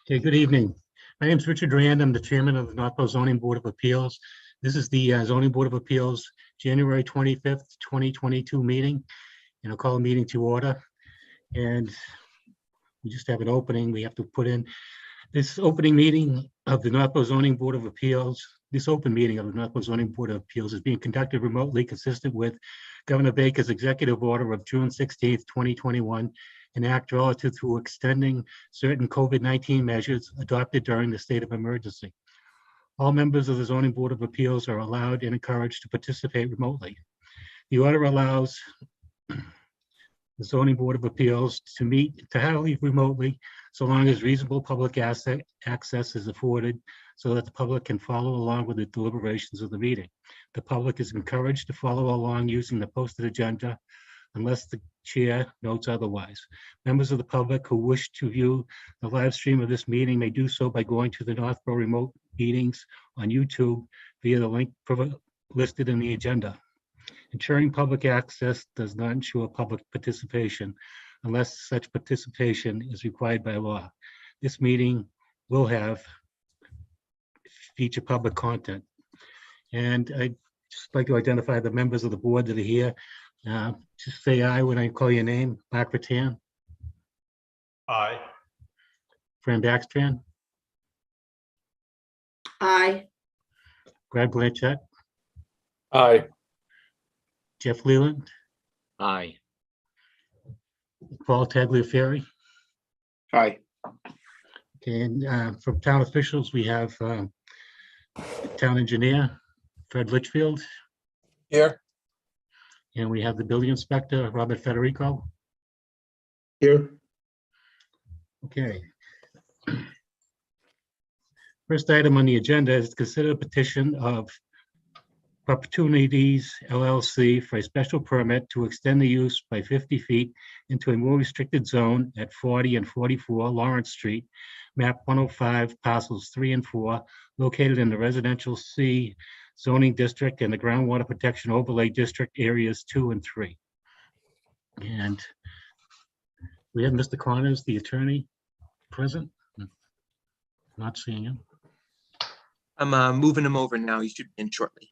Okay, good evening. My name is Richard Rand. I'm the chairman of the Northborough Zoning Board of Appeals. This is the Zoning Board of Appeals, January 25th, 2022 meeting, and I'll call the meeting to order. And we just have an opening. We have to put in this opening meeting of the Northborough Zoning Board of Appeals. This open meeting of the Northborough Zoning Board of Appeals is being conducted remotely, consistent with Governor Baker's executive order of June 16th, 2021, an act relative to extending certain COVID-19 measures adopted during the state of emergency. All members of the Zoning Board of Appeals are allowed and encouraged to participate remotely. The order allows the Zoning Board of Appeals to meet entirely remotely, so long as reasonable public access is afforded so that the public can follow along with the deliberations of the meeting. The public is encouraged to follow along using the posted agenda unless the chair notes otherwise. Members of the public who wish to view the live stream of this meeting may do so by going to the Northborough Remote Meetings on YouTube via the link listed in the agenda. Ensuring public access does not ensure public participation unless such participation is required by law. This meeting will feature public content. And I'd just like to identify the members of the board that are here. Just say aye when I call your name. Mark Rattan. Aye. Fran Backstrand. Aye. Brad Blanchett. Aye. Jeff Leland. Aye. Paul Tagliaferri. Aye. Okay, and from town officials, we have town engineer Fred Litchfield, Here. and we have the building inspector Robert Federico. Here. Okay. First item on the agenda is to consider a petition of Opportunities LLC for a special permit to extend the use by 50 feet into a more restricted zone at 40 and 44 Lawrence Street, map 105, parcels 3 and 4, located in the residential C zoning district and the groundwater protection overlay district areas 2 and 3. And we have Mr. Connors, the attorney, present. Not seeing him. I'm moving him over now. He should be in shortly.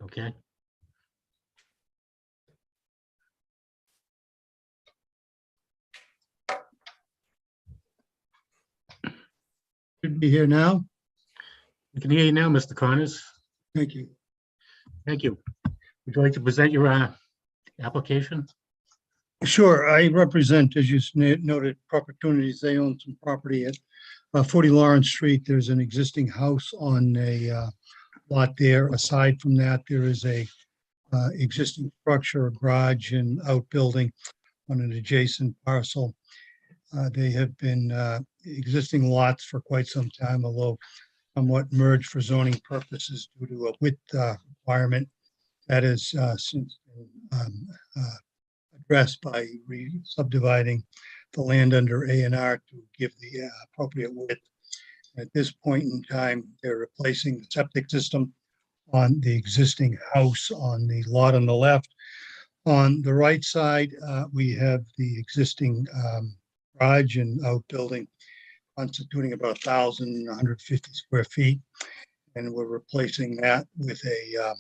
Okay. Should be here now. We can hear you now, Mr. Connors. Thank you. Thank you. Would you like to present your application? Sure, I represent, as you noted, Opportunities. They own some property at 40 Lawrence Street. There's an existing house on a lot there. Aside from that, there is a existing structure, a garage and outbuilding on an adjacent parcel. They have been existing lots for quite some time, although somewhat merged for zoning purposes due to a width requirement that has since been addressed by subdividing the land under A&R to give the appropriate width. At this point in time, they're replacing the septic system on the existing house on the lot on the left. On the right side, we have the existing garage and outbuilding constituting about 1,150 square feet. And we're replacing that with a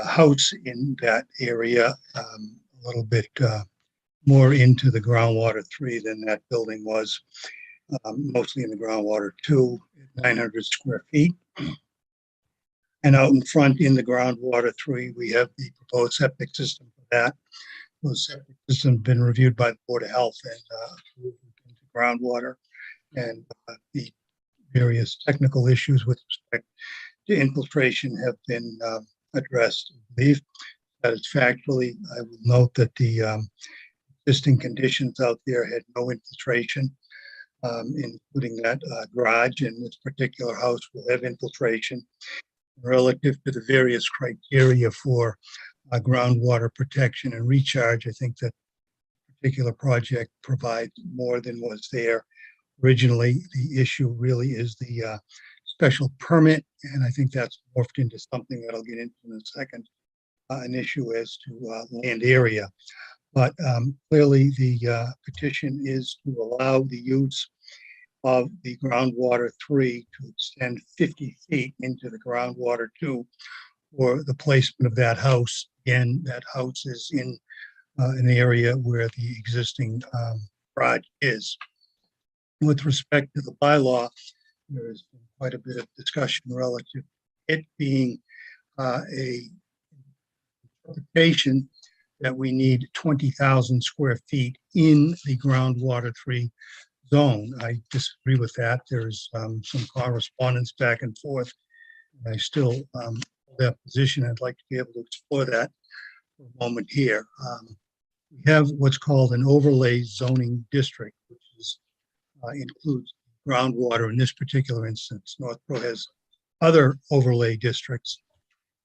house in that area, a little bit more into the groundwater 3 than that building was, mostly in the groundwater 2, 900 square feet. And out in front in the groundwater 3, we have the proposed septic system for that. The septic system has been reviewed by the Board of Health and approved into groundwater, and the various technical issues with respect to infiltration have been addressed, I believe. Satisfactorily, I will note that the existing conditions out there had no infiltration, including that garage, and this particular house will have infiltration. Relative to the various criteria for groundwater protection and recharge, I think that particular project provides more than was there originally. The issue really is the special permit, and I think that's morphed into something that I'll get into in a second, an issue as to land area. But clearly the petition is to allow the use of the groundwater 3 to extend 50 feet into the groundwater 2 for the placement of that house. Again, that house is in an area where the existing garage is. With respect to the bylaw, there has been quite a bit of discussion relative to it being a interpretation that we need 20,000 square feet in the groundwater 3 zone. I disagree with that. There's some correspondence back and forth. I still hold that position. I'd like to be able to explore that for a moment here. We have what's called an overlay zoning district, which is, includes groundwater in this particular instance. Northborough has other overlay districts.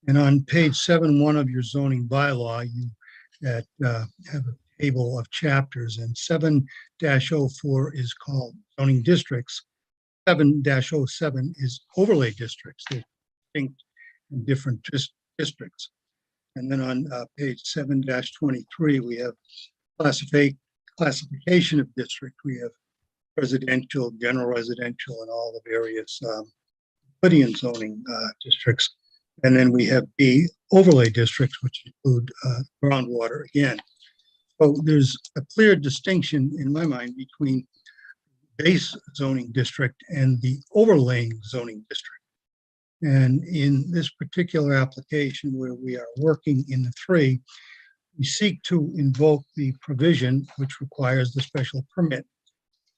And on page 7.1 of your zoning bylaw, you have a table of chapters, and 7-04 is called zoning districts. 7-07 is overlay districts. They're distinct and different districts. And then on page 7-23, we have classification of district. We have residential, general residential, and all the various Meridian zoning districts. And then we have the overlay districts, which include groundwater again. So there's a clear distinction in my mind between base zoning district and the overlaying zoning district. And in this particular application where we are working in the 3, we seek to invoke the provision which requires the special permit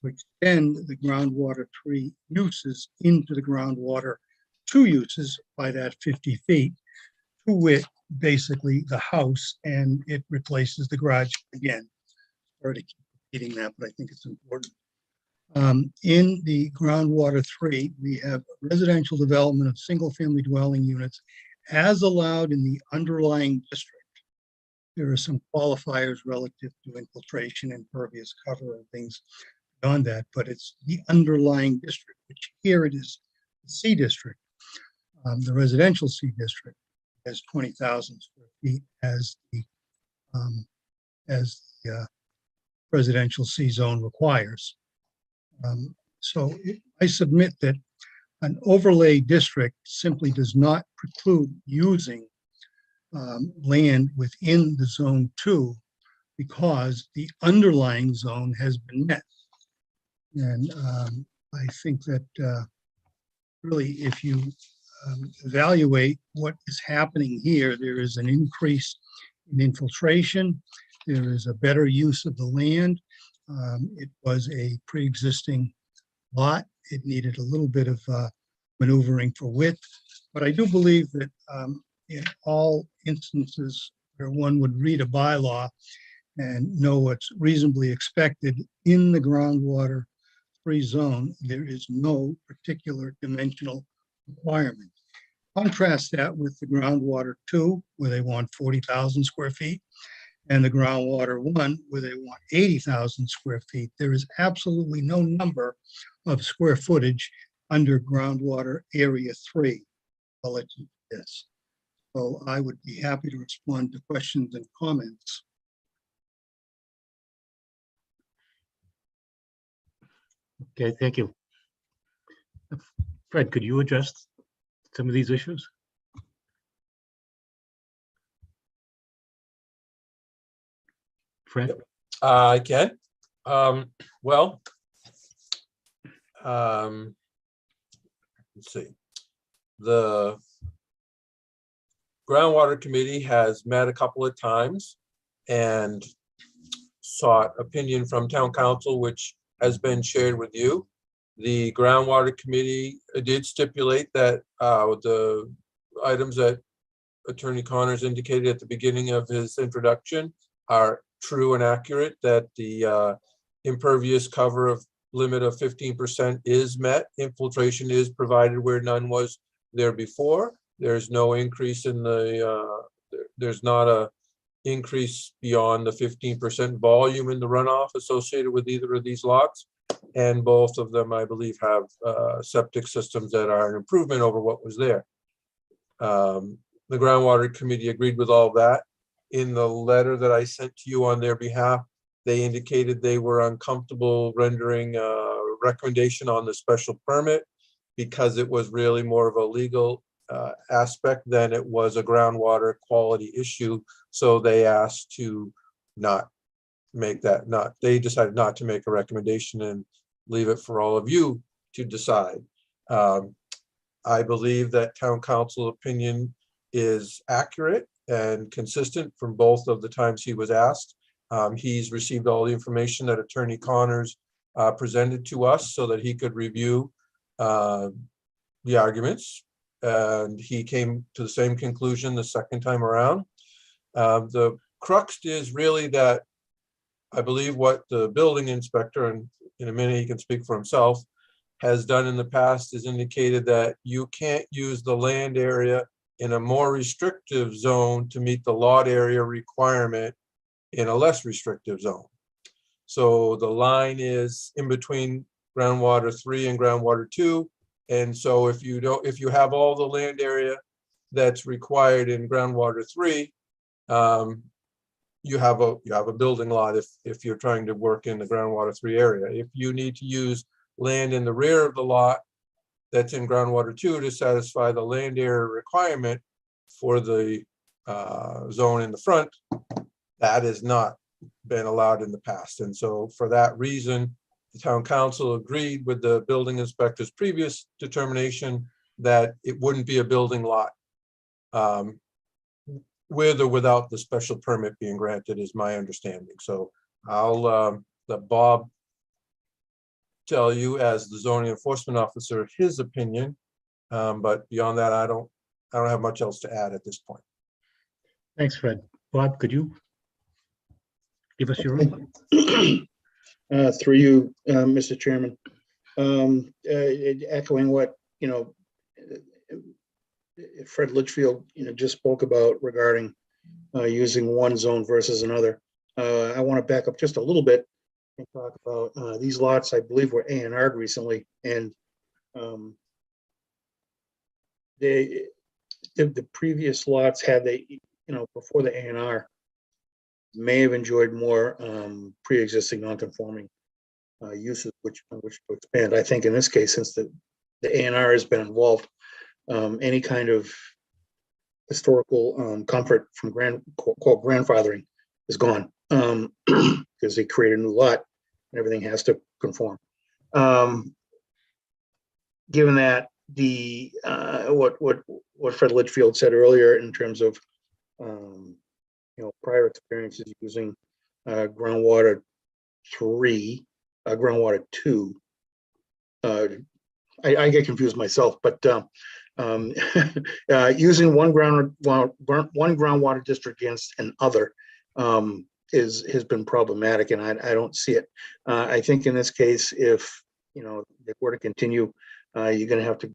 to extend the groundwater 3 uses into the groundwater 2 uses by that 50 feet, to wit, basically the house, and it replaces the garage again. Sorry to keep repeating that, but I think it's important. In the groundwater 3, we have residential development of single-family dwelling units as allowed in the underlying district. There are some qualifiers relative to infiltration, impervious cover, and things beyond that, but it's the underlying district, which here it is the C district. The residential C district has 20,000 square feet as the residential C zone requires. So I submit that an overlay district simply does not preclude using land within the zone 2 because the underlying zone has been met. And I think that really, if you evaluate what is happening here, there is an increase in infiltration. There is a better use of the land. It was a pre-existing lot. It needed a little bit of maneuvering for width. But I do believe that in all instances where one would read a bylaw and know what's reasonably expected in the groundwater 3 zone, there is no particular dimensional requirement. Contrast that with the groundwater 2, where they want 40,000 square feet, and the groundwater 1, where they want 80,000 square feet. There is absolutely no number of square footage under groundwater area 3 relative to this. So I would be happy to respond to questions and comments. Okay, thank you. Fred, could you address some of these issues? Fred? I can. Well, let's see. The groundwater committee has met a couple of times and sought opinion from town council, which has been shared with you. The groundwater committee did stipulate that the items that Attorney Connors indicated at the beginning of his introduction are true and accurate, that the impervious cover of limit of 15% is met. Infiltration is provided where none was there before. There's no increase in the, there's not a increase beyond the 15% volume in the runoff associated with either of these lots. And both of them, I believe, have septic systems that are an improvement over what was there. The groundwater committee agreed with all that. In the letter that I sent to you on their behalf, they indicated they were uncomfortable rendering recommendation on the special permit because it was really more of a legal aspect than it was a groundwater quality issue. So they asked to not make that, they decided not to make a recommendation and leave it for all of you to decide. I believe that town council opinion is accurate and consistent from both of the times he was asked. He's received all the information that Attorney Connors presented to us so that he could review the arguments. And he came to the same conclusion the second time around. The crux is really that I believe what the building inspector, and in a minute he can speak for himself, has done in the past is indicated that you can't use the land area in a more restrictive zone to meet the lot area requirement in a less restrictive zone. So the line is in between groundwater 3 and groundwater 2. And so if you have all the land area that's required in groundwater 3, you have a building lot if you're trying to work in the groundwater 3 area. If you need to use land in the rear of the lot that's in groundwater 2 to satisfy the land area requirement for the zone in the front, that has not been allowed in the past. And so for that reason, the town council agreed with the building inspector's previous determination that it wouldn't be a building lot with or without the special permit being granted, is my understanding. So I'll let Bob tell you, as the zoning enforcement officer, his opinion. But beyond that, I don't have much else to add at this point. Thanks, Fred. Bob, could you give us your own? Through you, Mr. Chairman. Echoing what, Fred Litchfield, just spoke about regarding using one zone versus another. I want to back up just a little bit and talk about these lots. I believe were A&R'd recently, and the previous lots had before the A&R may have enjoyed more pre-existing non-conforming uses, which to expand. I think in this case, since the A&R has been involved, any kind of historical comfort from grandfathering is gone, because they create a new lot and everything has to conform. Given that what Fred Litchfield said earlier in terms of prior experiences using groundwater 3, groundwater 2. I get confused myself, but using one groundwater district against another has been problematic, and I don't see it. I think in this case, if we're to continue, you're going to have to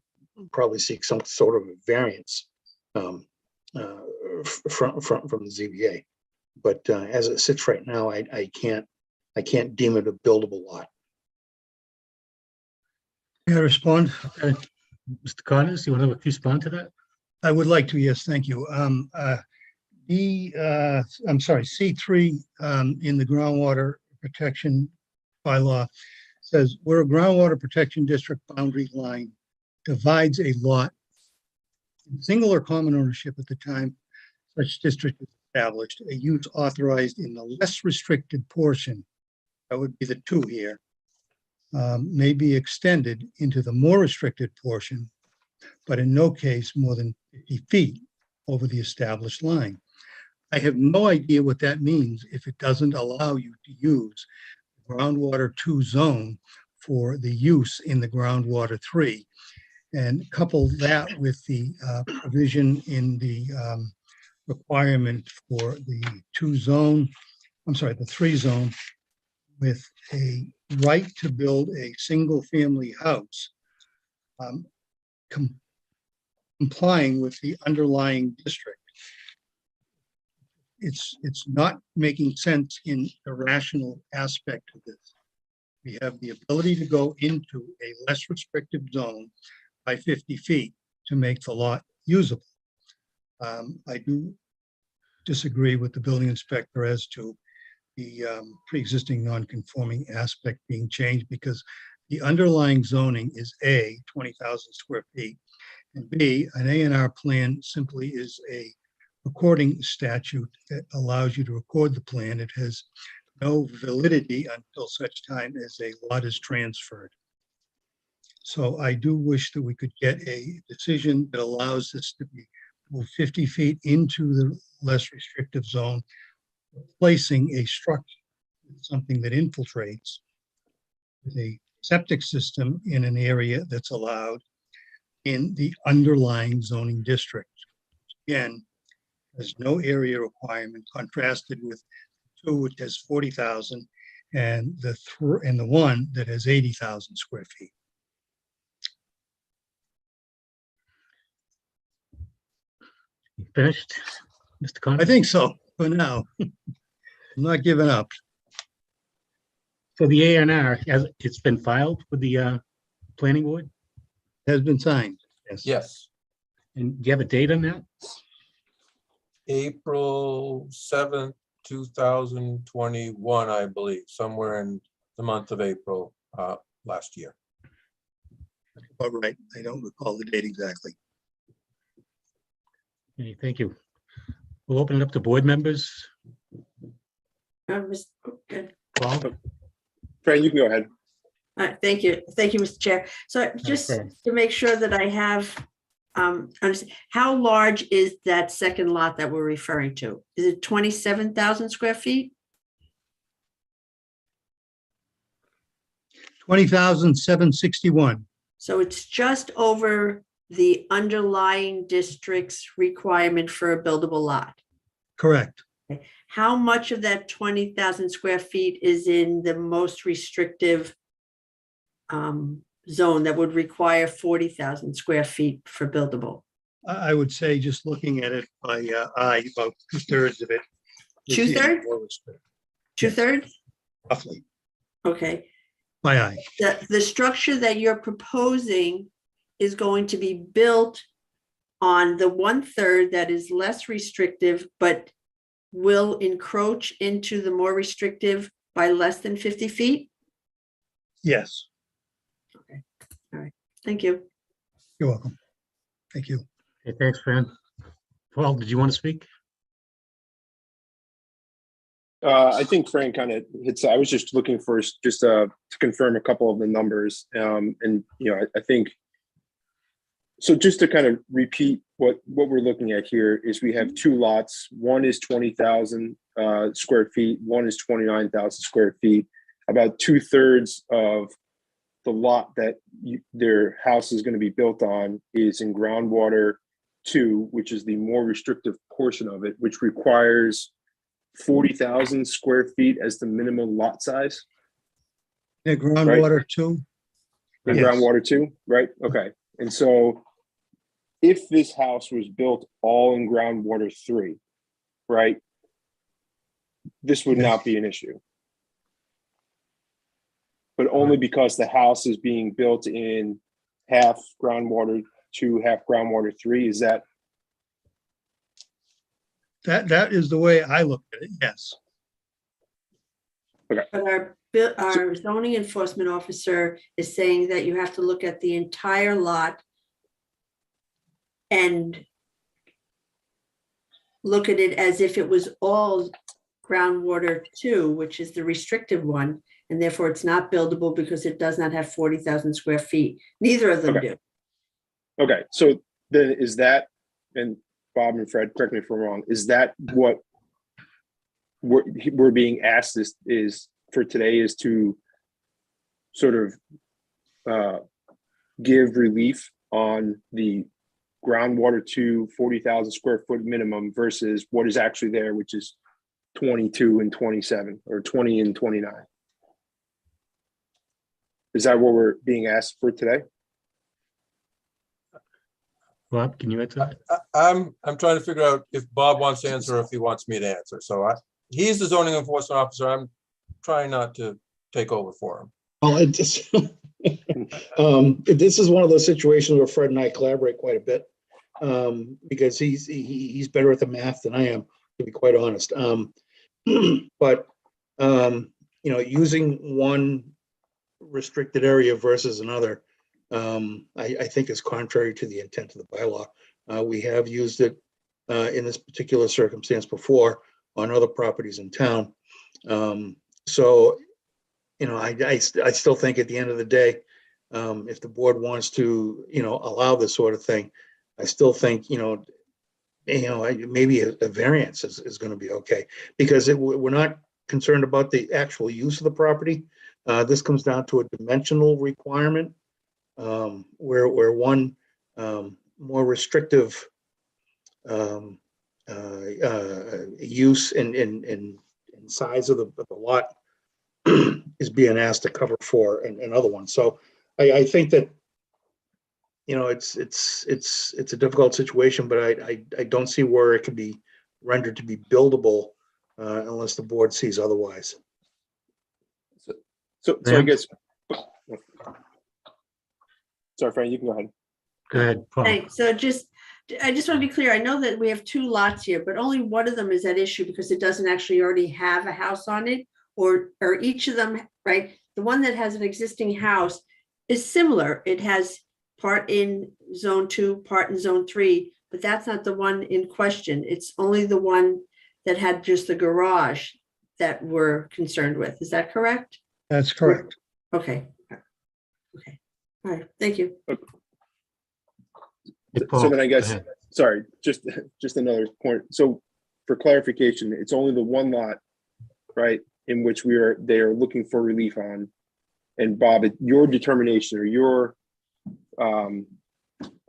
probably seek some sort of a variance from the ZBA. But as it sits right now, I can't deem it a buildable lot. May I respond? Mr. Connors, you want to respond to that? I would like to, yes, thank you. C3 in the groundwater protection bylaw says where a groundwater protection district boundary line divides a lot in single or common ownership at the time such district is established, a use authorized in the less restricted portion, that would be the 2 here, may be extended into the more restricted portion, but in no case more than 50 feet over the established line. I have no idea what that means if it doesn't allow you to use the groundwater 2 zone for the use in the groundwater 3. And couple that with the provision in the requirement for the 3 zone with a right to build a single family house, complying with the underlying district. It's not making sense in the rational aspect of this. We have the ability to go into a less restrictive zone by 50 feet to make the lot usable. I do disagree with the building inspector as to the pre-existing non-conforming aspect being changed, because the underlying zoning is A, 20,000 square feet, and B, an A&R plan simply is a recording statute that allows you to record the plan. It has no validity until such time as a lot is transferred. So I do wish that we could get a decision that allows this to be moved 50 feet into the less restrictive zone, placing a structure, something that infiltrates with a septic system in an area that's allowed in the underlying zoning district. Again, there's no area requirement, contrasted with two, which has 40,000, and the one that has 80,000 square feet. Finished, Mr. I Conley? think so for now. I'm not giving up. So the A and R, it's been filed with the planning board? Has been signed. Yes. Yes, And do you have a date on that? April 7th, 2021, I believe, somewhere in the month of April last year. All right. I don't recall the date exactly. Okay, thank you. We'll open it up to board members. Good. Paul? Fran, you can go ahead. Thank you. Thank you, Mr. Chair. So just Fran. to make sure that I have, understand, how large is that second lot that we're referring to? Is it 27,000 square feet? 20,761. So it's just over the underlying district's requirement for a buildable lot. Correct. How much of that 20,000 square feet is in the most restrictive zone that would require 40,000 square feet for buildable? I would say, just looking at it by eye, about 2/3 of it. is in 2/3? more restrictive, 2/3? Roughly, Okay. by eye. The structure that you're proposing is going to be built on the 1/3 that is less restrictive, but will encroach into the more restrictive by less than 50 feet? Yes, Thank you. you're welcome. Thank you. Okay, thanks, Fran. Paul, did you want to speak? I think Fran kind of hits, I was just looking for just to confirm a couple of the numbers. And, you know, I think, so just to kind of repeat what we're looking at here is we have two lots. One is 20,000 square feet. One is 29,000 square feet. About 2/3 of the lot that their house is going to be built on is in groundwater 2, which is the more restrictive portion of it, which requires 40,000 square feet as the minimum lot size. Yeah, groundwater too. In Yes. groundwater 2, right? Okay. And so if this house was built all in groundwater 3, right, this would Yes. not be an issue. But only because the house is being built in half groundwater 2, half groundwater 3, is that? That is the way I look at it, yes. But our zoning enforcement officer is saying that you have to look at the entire lot and look at it as if it was all groundwater 2, which is the restrictive one, and therefore it's not buildable because it does not have 40,000 square feet. Neither of them Okay. do. Okay, so then is that, and Bob and Fred, correct me if I'm wrong, is that what we're being asked is for today, is to sort of give relief on the groundwater to 40,000 square foot minimum versus what is actually there, which is 22 and 27 or 20 and 29? Is that what we're being asked for today? Bob, can you answer that? I'm trying to figure out if Bob wants to answer or if he wants me to answer. So he's the zoning enforcement officer. I'm trying not to take over for him. Well, it just, this is one of those situations where Fred and I collaborate quite a bit. Because he's better at the math than I am, to be quite honest. But you know, using one restricted area versus another, I think is contrary to the intent of the bylaw. We have used it in this particular circumstance before on other properties in town. So, I still think at the end of the day, if the board wants to, allow this sort of thing, I still think, maybe a variance is going to be okay, because we're not concerned about the actual use of the property. This comes down to a dimensional requirement, where one more restrictive use and size of the lot is being asked to cover for another one. So I think that, it's a difficult situation, but I don't see where it could be rendered to be buildable unless the board sees otherwise. So I Ma'am? guess. Sorry, Frank, you can go ahead. Go ahead, Paul. Thanks. So I just want to be clear. I know that we have two lots here, but only one of them is at issue because it doesn't actually already have a house on it, or each of them, right? The one that has an existing house is similar. It has part in zone 2, part in zone 3, but that's not the one in question. It's only the one that had just the garage that we're concerned with. Is that correct? That's correct. Okay. Okay. All right. Thank you. Hey, So Paul, then I go guess, ahead. sorry, just another point. So for clarification, it's only the one lot, right, in which they are looking for relief on. And Bob, your determination, or your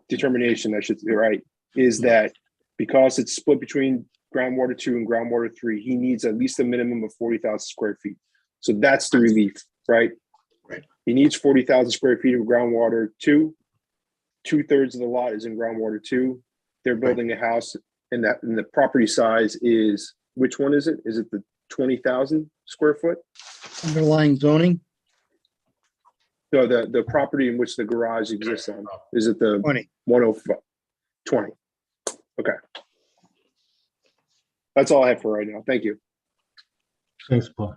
determination, I should say, right, is that because it's split between groundwater 2 and groundwater 3, he needs at least a minimum of 40,000 square feet. So that's the relief, right? Right. He needs 40,000 square feet of groundwater 2. 2/3 of the lot is in groundwater 2. They're building a house, and the property size is, which one is it? Is it the 20,000 square foot? Underlying zoning, No, the property in which the garage exists on, is it the 20. 105, 20? Okay. That's all I have for right now. Thank you. Thanks, Paul.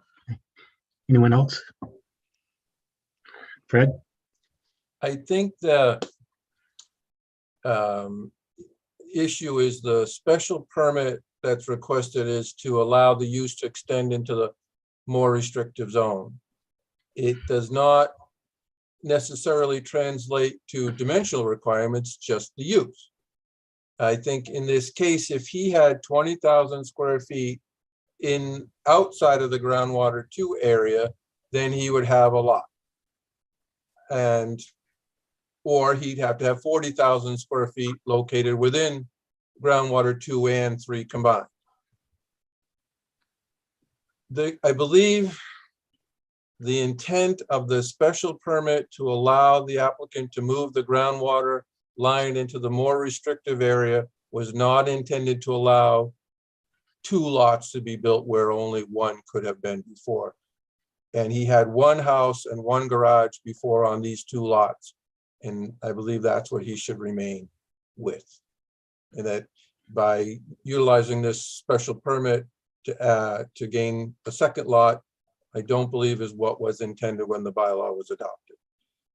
Anyone else? Fred? I think the issue is the special permit that's requested is to allow the use to extend into the more restrictive zone. It does not necessarily translate to dimensional requirements, just the use. I think in this case, if he had 20,000 square feet in outside of the groundwater 2 area, then he would have a lot. Or he'd have to have 40,000 square feet located within groundwater 2 and 3 combined. I believe the intent of the special permit to allow the applicant to move the groundwater line into the more restrictive area was not intended to allow 2 lots to be built where only one could have been before. And he had 1 house and 1 garage before on these 2 lots. And I believe that's what he should remain with. And that by utilizing this special permit to gain a second lot, I don't believe is what was intended when the bylaw was adopted.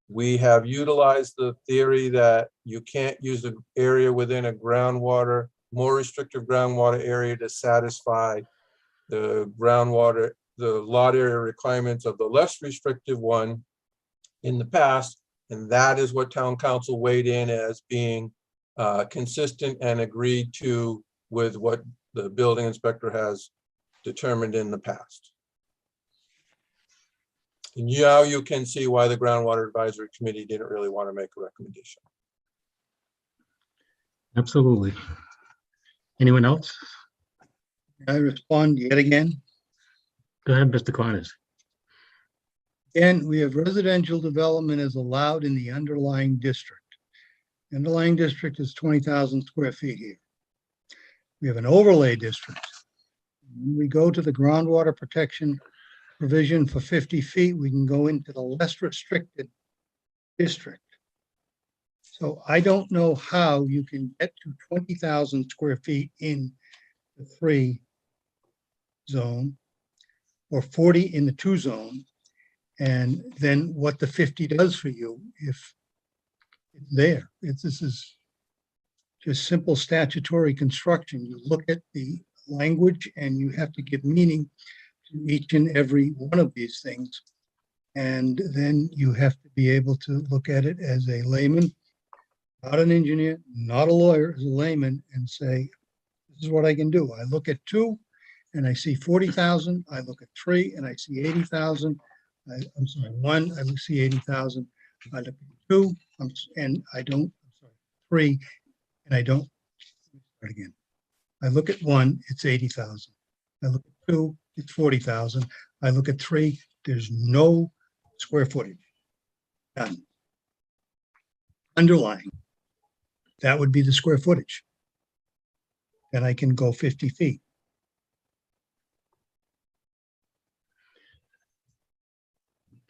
We have utilized the theory that you can't use an area within a groundwater, more restrictive groundwater area to satisfy the groundwater, the lot area requirements of the less restrictive one in the past. And that is what town council weighed in as being consistent and agreed to with what the building inspector has determined in the past. And now you can see why the groundwater advisory committee didn't really want to make a recommendation. Absolutely. Anyone else? I respond yet again. Go ahead, Mr. Connors. And we have residential development is allowed in the underlying district. The underlying district is 20,000 square feet here. We have an overlay district. When we go to the groundwater protection provision for 50 feet, we can go into the less restricted district. So I don't know how you can get to 20,000 square feet in the 3 zone or 40 in the 2 zone And then what the 50 does for you if it's there. This is just simple statutory construction. You look at the language and you have to give meaning to each and every one of these things. And then you have to be able to look at it as a layman, not an engineer, not a lawyer, as a layman, and say, this is what I can do. I look at 2 and I see 40,000. I look at 3 and I see 80,000. I'm sorry, 1, I see 80,000. I look at 2, and I don't, I'm sorry, 3, and I don't, start again. I look at 1, it's 80,000. I look at 2, it's 40,000. I look at 3, there's no square footage. None. Underlying, that would be the square footage. And I can go 50 feet.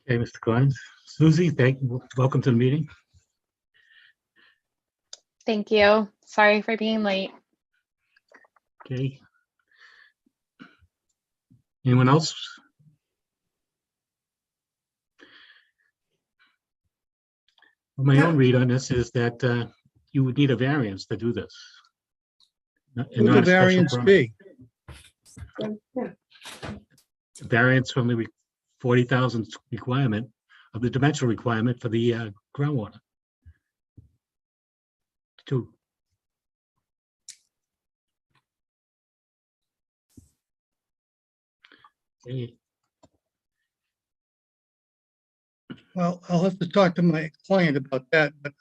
Okay, Mr. Klein. Susie, welcome to the meeting. Thank you. Sorry for being late. Okay. Anyone else? Well, my own read on this is that you would need a variance to do this. And What would not the a special variance permit. be? Variance from the 40,000 requirement of the dimensional requirement for the groundwater. 2. Okay. Well, I'll have to talk to my client about that, but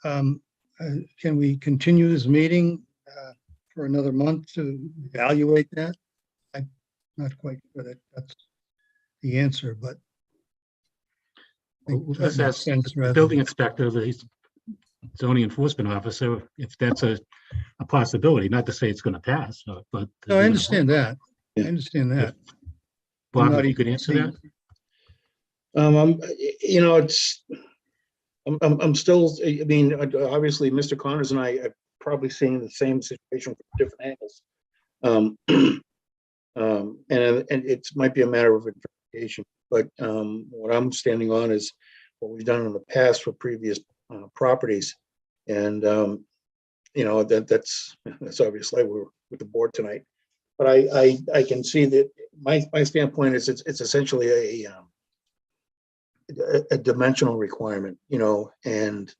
can we continue this meeting for another month to evaluate that? I'm not quite sure that that's the answer, but I think Well, that let's makes ask sense the rather building than- inspector, the zoning enforcement officer, if that's a possibility, not to say it's going to pass, but. No, I understand that. I Yeah. understand that. Bob, not if you could even answer see- that? You know, I'm still, I mean, obviously, Mr. Connors and I are probably seeing the same situation from different angles. And it might be a matter of interpretation, but what I'm standing on is what we've done in the past for previous properties. And, you know, that's obviously we're with the board tonight. But I can see that my standpoint is it's essentially a dimensional requirement, you know, and,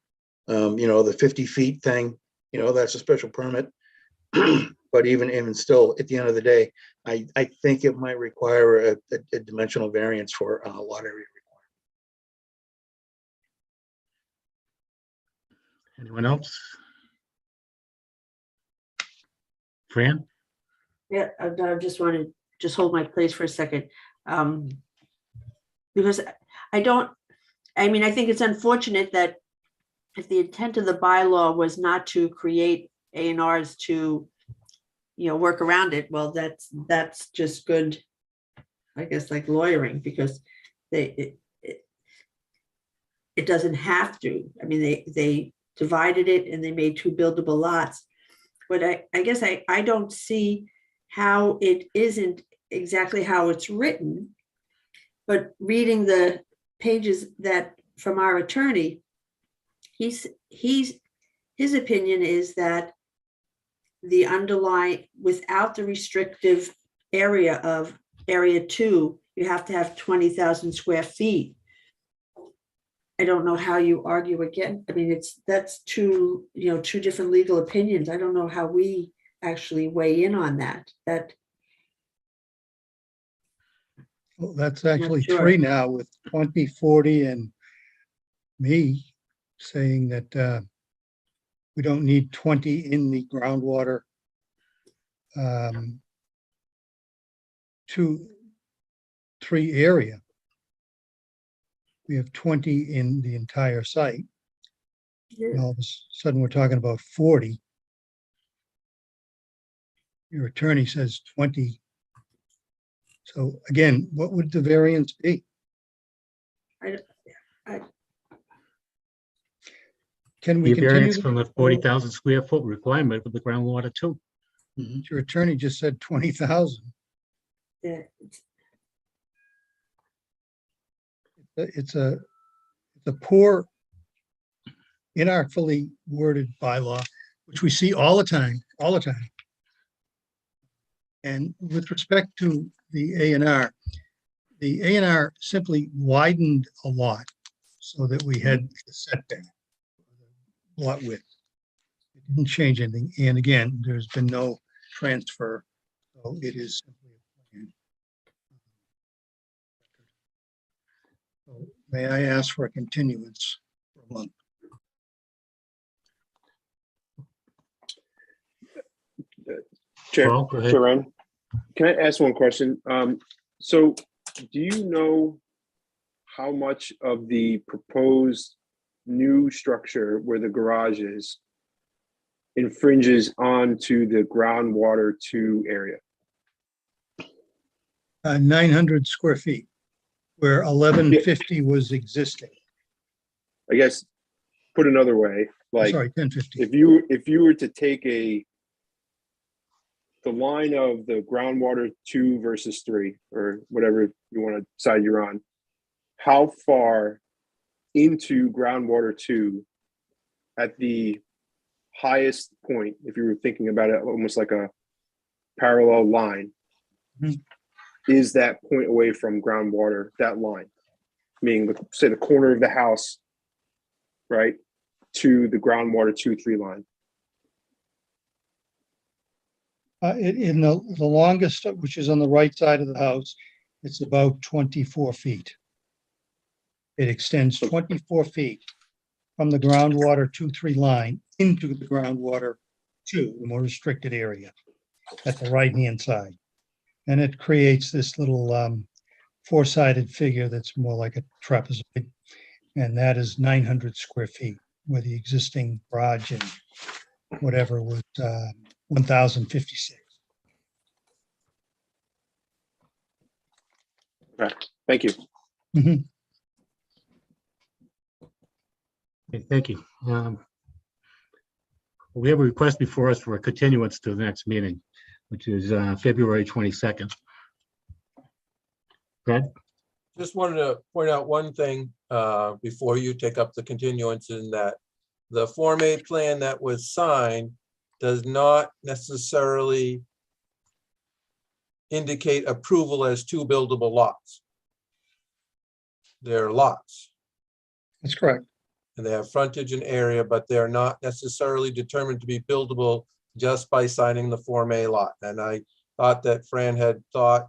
you know, the 50 feet thing, you know, that's a special permit. But even still, at the end of the day, I think it might require a dimensional variance for lot area requirement. Anyone else? Fran? Yeah, I just want to just hold my place for a second. Because I mean, I think it's unfortunate that if the intent of the bylaw was not to create A&Rs to, you know, work around it, well, that's just good, I guess, like lawyering, because it doesn't have to. I mean, they divided it and they made 2 buildable lots. But I guess I don't see how it isn't exactly how it's written. But reading the pages that from our attorney, his opinion is that the underlying, without the restrictive area of area 2, you have to have 20,000 square feet. I don't know how you argue again. I mean, that's 2 different legal opinions. I don't know how we actually weigh in on that. Well, that's actually sure. 3 now with 20, 40, and me saying that we don't need 20 in the groundwater 2-3 area. We have 20 in the entire site. And all of a sudden, we're talking about 40. Your attorney says 20. So again, what would the variance be? Can we The continue? variance from the 40,000 square foot requirement for the groundwater 2. Your attorney just said 20,000. Yeah. it's a poor, inartfully worded bylaw, which we see all the time, all the time. And with respect to the A&R, the A&R simply widened a lot so that we had the setback, lot width. It didn't change anything. And again, there's been no transfer. So it is simply a plan. So may I ask for a continuance for a month? Chair, Paul, go ahead. Chair Ryan, can I ask one question? So do you know how much of the proposed new structure where the garage is infringes onto the groundwater 2 area? 900 square feet, where 1150 was existing. I guess, put another way, like, Sorry, 1050. if you were to take the line of the groundwater 2 versus 3, or whatever you want to side you're on, how far into groundwater 2 at the highest point, if you were thinking about it almost like a parallel line, Mhm. is that point away from groundwater, that line? Meaning, say the corner of the house, right, to the groundwater 2-3 line. In the longest, which is on the right side of the house, it's about 24 feet. It extends 24 feet from the groundwater 2-3 line into the groundwater 2, the more restricted area at the right-hand side. And it creates this little 4-sided figure that's more like a trapezoid. And that is 900 square feet, where the existing garage and whatever was 1,056. Okay, thank you. Mhm. Okay, thank you. We have a request before us for a continuance to the next meeting, which is February 22nd. Brad? Just wanted to point out one thing before you take up the continuance, in that the Form A plan that was signed does not necessarily indicate approval as 2 buildable lots. They're lots, That's correct. and they have frontage and area, but they're not necessarily determined to be buildable just by signing the Form A lot. And I thought that Fran had thought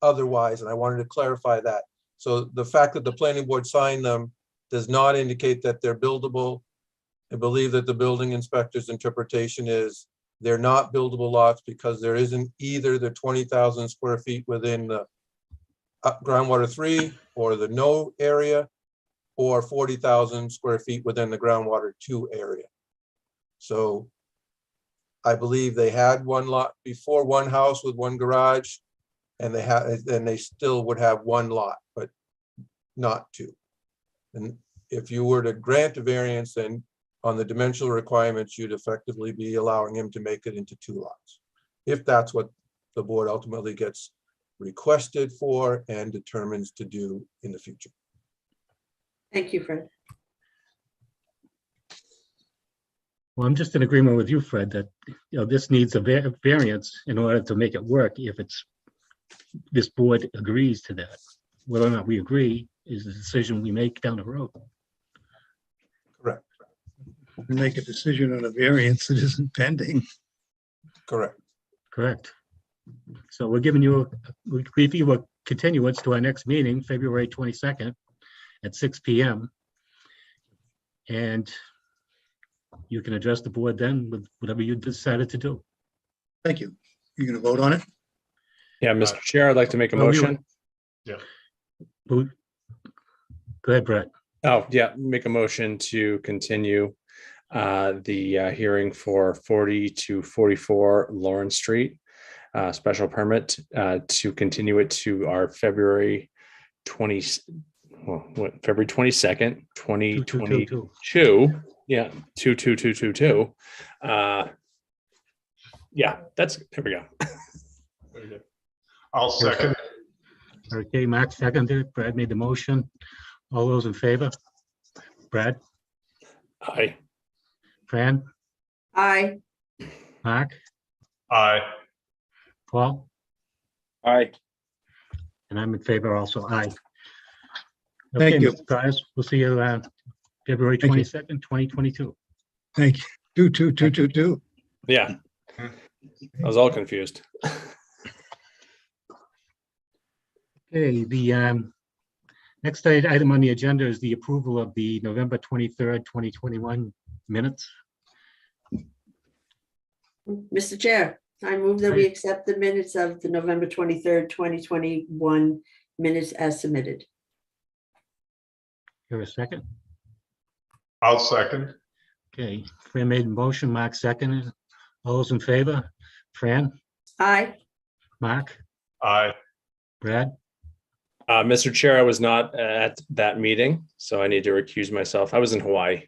otherwise, and I wanted to clarify that. So the fact that the planning board signed them does not indicate that they're buildable. I believe that the building inspector's interpretation is they're not buildable lots because there isn't either the 20,000 square feet within the groundwater 3 or the no area, or 40,000 square feet within the groundwater 2 area. So I believe they had one lot before, one house with one garage, and they still would have one lot, but not 2. And if you were to grant a variance, then on the dimensional requirements, you'd effectively be allowing him to make it into 2 lots, if that's what the board ultimately gets requested for and determines to do in the future. Thank you, Fred. Well, I'm just in agreement with you, Fred, that this needs a variance in order to make it work if this board agrees to that. Whether or not we agree is the decision we make down the road. Correct, We make a decision on a variance that isn't pending. correct. Correct. So we're giving you, we give you a continuance to our next meeting, February 22nd at 6 p.m. And you can address the board then with whatever you decided to do. Thank you. You're going to vote on it? Yeah, Mr. Chair, I'd like to make a Well, we motion. Go ahead, Brett. Oh, yeah, make a motion to continue the hearing for 40 to 44 Lawrence Street special permit to continue it to our February 22nd, 2022. Yeah, 22222. Yeah, there we go. Very good. I'll second. Okay, Mark seconded. Brad made the motion. All those in favor? Brad, Aye. Fran, Aye. Mark, Aye. Paul, Aye. and I'm in favor also. Aye. Thank Okay, you. Mr. Cyrus, we'll see you February Thank you. 22nd, 2022. Thank you. Two. Yeah. I was all confused. Okay, the next item on the agenda is the approval of the November 23rd, 2021 minutes. Mr. Chair, I move that we accept the minutes of the November 23rd, 2021 minutes as submitted. Here a second. I'll second. Okay, Fran made a motion, Mark seconded. All those in favor? Fran, Aye. Mark, Aye. Brad, Mr. Chair, I was not at that meeting, so I need to recuse myself. I was in Hawaii,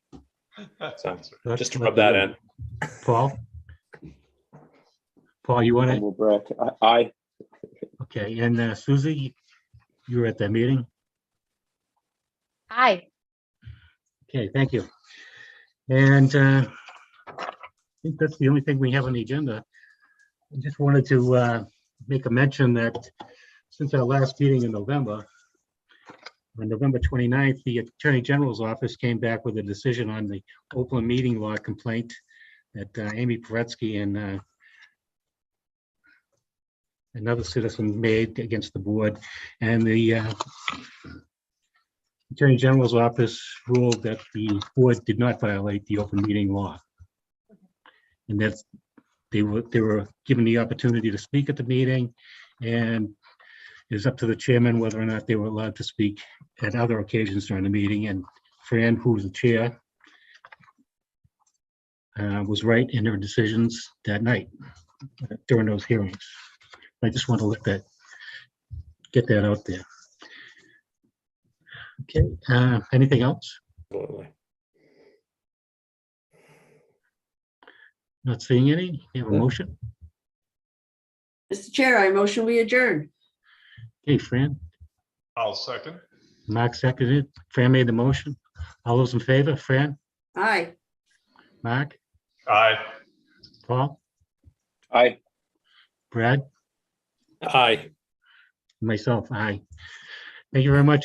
so just to rub that in. Paul? Paul, you want it? Humble brag. Aye. Okay, and Susie, you were at that meeting? Aye. Okay, thank you. And I think that's the only thing we have on the agenda. I just wanted to make a mention that since our last meeting in November, on November 29th, the Attorney General's office came back with a decision on the open meeting law complaint that Amy Paretsky and another citizen made against the board. And the Attorney General's office ruled that the board did not violate the open meeting law. And that they were given the opportunity to speak at the meeting, and it was up to the chairman whether or not they were allowed to speak at other occasions during the meeting. And Fran, who was the chair, was right in her decisions that night during those hearings. I just want to get that out there. Okay, anything else? Absolutely. Not seeing any. You have a motion? Mr. Chair, I motion we adjourn. Okay, Fran, I'll second. Mark seconded. Fran made the motion. All those in favor? Fran, Aye. Mark, Aye. Paul, Aye. Brad, Aye. myself, aye. Thank you very much, everyone.